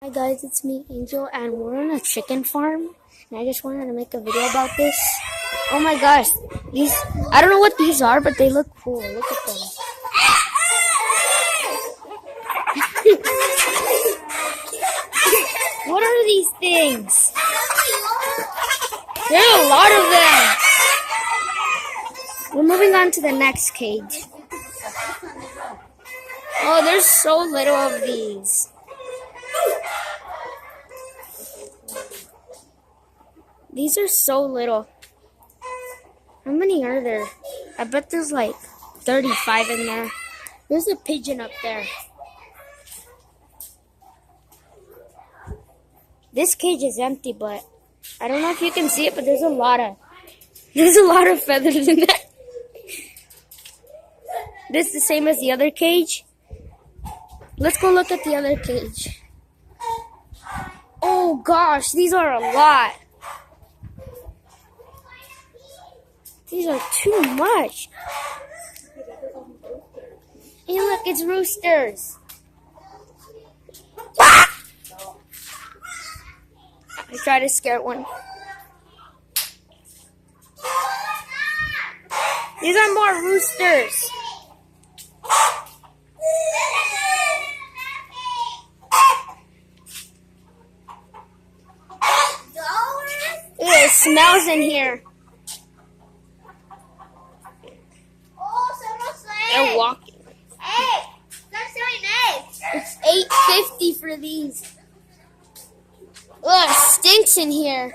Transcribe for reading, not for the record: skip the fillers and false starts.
Hi guys, it's me, Angel, and we're on a chicken farm. And I just wanted to make a video about this. Oh my gosh, I don't know what these are, but they look cool. Look at them. What are these things? There are a lot of them. We're moving on to the next cage. Oh, there's so little of these. These are so little. How many are there? I bet there's like 35 in there. There's a pigeon up there. This cage is empty, but I don't know if you can see it, but there's a lot of feathers in there. This is the same as the other cage. Let's go look at the other cage. Oh gosh, these are a lot. These are too much. Hey look, it's roosters. I tried to scare one. These are more roosters. It smells in here. They're walking. Hey, stop selling eggs. It's $8.50 for these. Ugh, it stinks in here.